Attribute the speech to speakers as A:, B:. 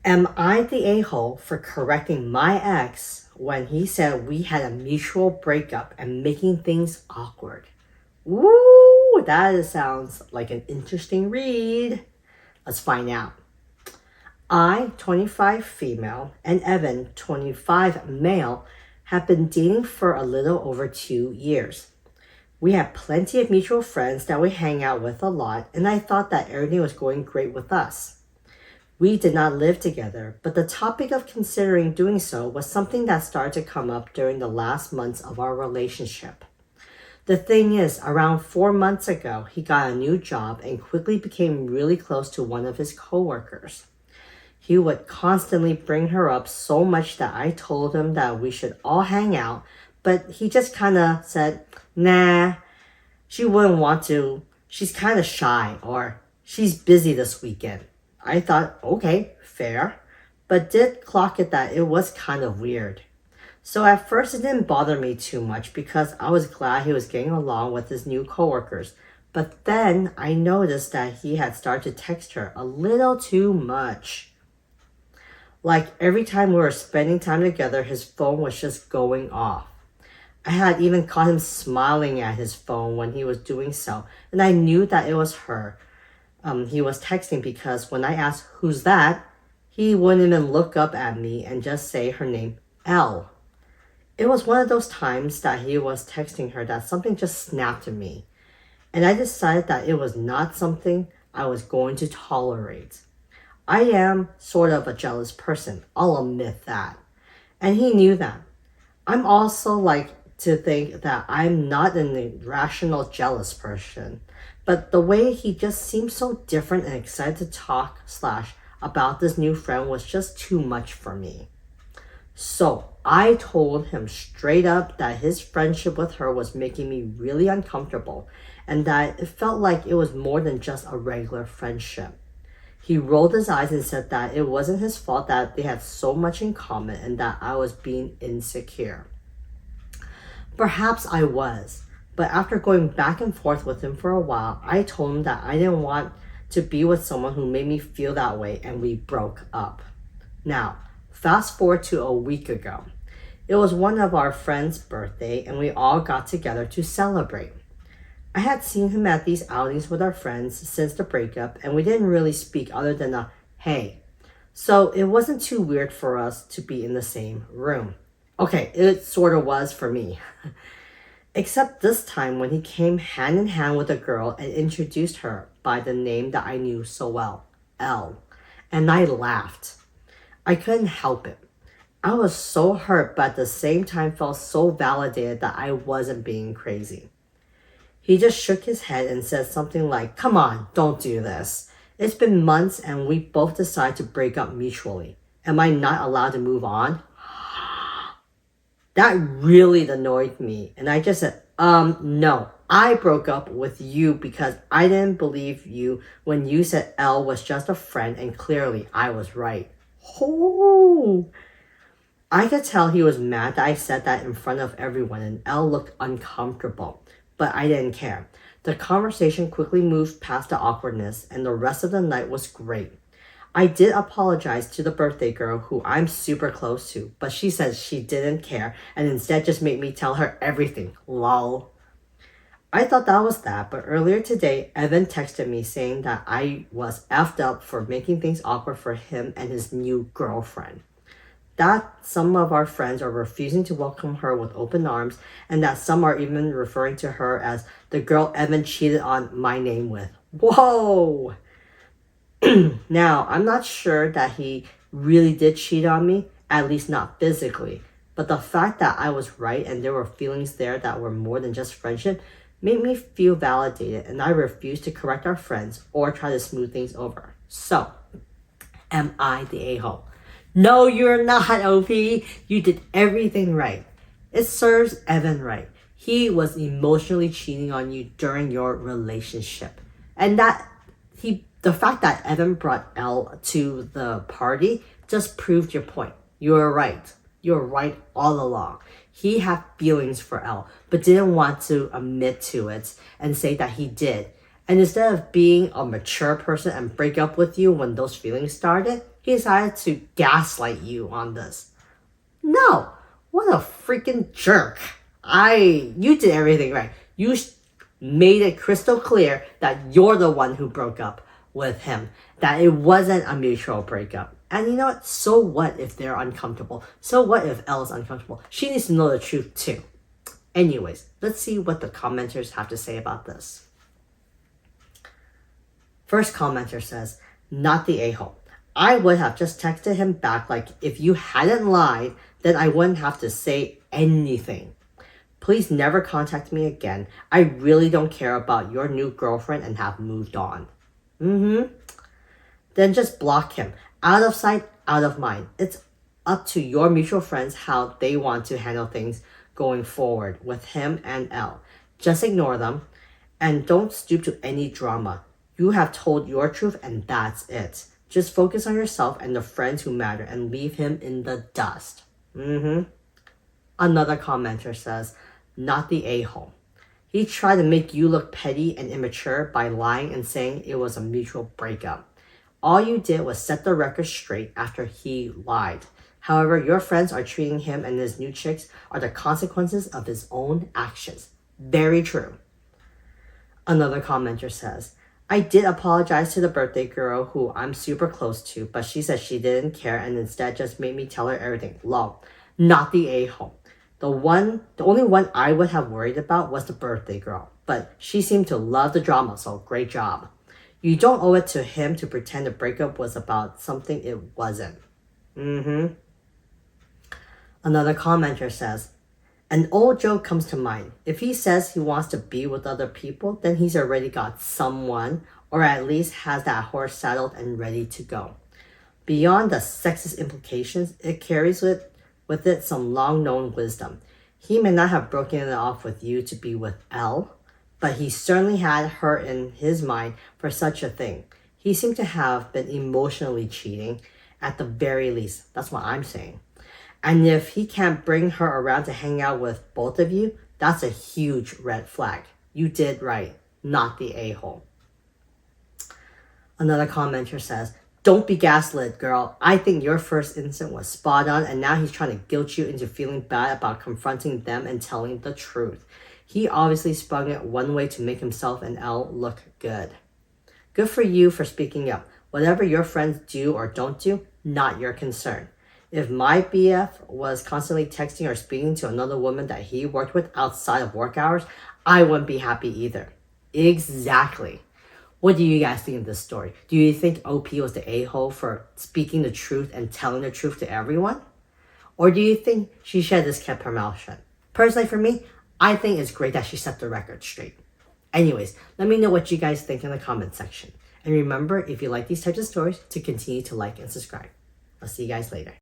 A: Am I the a-hole for correcting my ex when he said we had a mutual breakup and making things awkward? Ooh, that sounds like an interesting read. Let's find out. I, 25 female, and Evan, 25 male, have been dating for a little over 2 years. We have plenty of mutual friends that we hang out with a lot, and I thought that everything was going great with us. We did not live together, but the topic of considering doing so was something that started to come up during the last months of our relationship. The thing is, around 4 months ago, he got a new job and quickly became really close to one of his coworkers. He would constantly bring her up so much that I told him that we should all hang out, but he just kind of said, nah, she wouldn't want to. She's kind of shy, or she's busy this weekend. I thought, okay, fair, but did clock it that it was kind of weird. So at first it didn't bother me too much because I was glad he was getting along with his new coworkers. But then I noticed that he had started to text her a little too much. Like every time we were spending time together, his phone was just going off. I had even caught him smiling at his phone when he was doing so, and I knew that it was her. He was texting because when I asked, who's that? He wouldn't even look up at me and just say her name, L. It was one of those times that he was texting her that something just snapped at me. And I decided that it was not something I was going to tolerate. I am sort of a jealous person, I'll admit that. And he knew that. I'm also like to think that I'm not an irrational jealous person, but the way he just seemed so different and excited to talk / about this new friend was just too much for me. So I told him straight up that his friendship with her was making me really uncomfortable and that it felt like it was more than just a regular friendship. He rolled his eyes and said that it wasn't his fault that they had so much in common and that I was being insecure. Perhaps I was, but after going back and forth with him for a while, I told him that I didn't want to be with someone who made me feel that way, and we broke up. Now, fast forward to a week ago. It was one of our friends' birthday, and we all got together to celebrate. I had seen him at these outings with our friends since the breakup, and we didn't really speak other than a hey. So it wasn't too weird for us to be in the same room. Okay, it sort of was for me. Except this time when he came hand in hand with a girl and introduced her by the name that I knew so well, L. And I laughed. I couldn't help it. I was so hurt, but at the same time felt so validated that I wasn't being crazy. He just shook his head and said something like, come on, don't do this. It's been months and we both decided to break up mutually. Am I not allowed to move on? That really annoyed me, and I just said, no, I broke up with you because I didn't believe you when you said L was just a friend, and clearly I was right. Oh, I could tell he was mad that I said that in front of everyone, and L looked uncomfortable, but I didn't care. The conversation quickly moved past the awkwardness, and the rest of the night was great. I did apologize to the birthday girl who I'm super close to, but she said she didn't care and instead just made me tell her everything. Lol. I thought that was that, but earlier today, Evan texted me saying that I was effed up for making things awkward for him and his new girlfriend. That some of our friends are refusing to welcome her with open arms, and that some are even referring to her as the girl Evan cheated on my name with. Whoa! Now, I'm not sure that he really did cheat on me, at least not physically, but the fact that I was right and there were feelings there that were more than just friendship made me feel validated, and I refused to correct our friends or try to smooth things over. So, am I the a-hole? No, you're not, OP. You did everything right. It serves Evan right. He was emotionally cheating on you during your relationship. And the fact that Evan brought L to the party just proved your point. You were right. You were right all along. He had feelings for L, but didn't want to admit to it and say that he did. And instead of being a mature person and break up with you when those feelings started, he decided to gaslight you on this. No, what a freaking jerk. You did everything right. You made it crystal clear that you're the one who broke up with him, that it wasn't a mutual breakup. And you know what? So what if they're uncomfortable? So what if Elle's uncomfortable? She needs to know the truth too. Anyways, let's see what the commenters have to say about this. First commenter says, not the a-hole. I would have just texted him back like, if you hadn't lied, then I wouldn't have to say anything. Please never contact me again. I really don't care about your new girlfriend and have moved on. Then just block him. Out of sight, out of mind. It's up to your mutual friends how they want to handle things going forward with him and Elle. Just ignore them and don't stoop to any drama. You have told your truth and that's it. Just focus on yourself and the friends who matter and leave him in the dust. Another commenter says, not the a-hole. He tried to make you look petty and immature by lying and saying it was a mutual breakup. All you did was set the record straight after he lied. However, your friends are treating him and his new chicks are the consequences of his own actions. Very true. Another commenter says, I did apologize to the birthday girl who I'm super close to, but she said she didn't care and instead just made me tell her everything. Lol. Not the a-hole. The only one I would have worried about was the birthday girl, but she seemed to love the drama, so great job. You don't owe it to him to pretend the breakup was about something it wasn't. Another commenter says, an old joke comes to mind. If he says he wants to be with other people, then he's already got someone, or at least has that horse saddled and ready to go. Beyond the sexist implications, it carries with it some long-known wisdom. He may not have broken it off with you to be with Elle, but he certainly had her in his mind for such a thing. He seemed to have been emotionally cheating, at the very least. That's what I'm saying. And if he can't bring her around to hang out with both of you, that's a huge red flag. You did right, not the a-hole. Another commenter says, don't be gaslit, girl. I think your first instinct was spot on, and now he's trying to guilt you into feeling bad about confronting them and telling the truth. He obviously sprung it one way to make himself and Elle look good. Good for you for speaking up. Whatever your friends do or don't do, not your concern. If my BF was constantly texting or speaking to another woman that he worked with outside of work hours, I wouldn't be happy either. Exactly. What do you guys think of this story? Do you think OP was the a-hole for speaking the truth and telling the truth to everyone? Or do you think she should have just kept her mouth shut? Personally, for me, I think it's great that she set the record straight. Anyways, let me know what you guys think in the comment section. And remember, if you like these types of stories, to continue to like and subscribe. I'll see you guys later.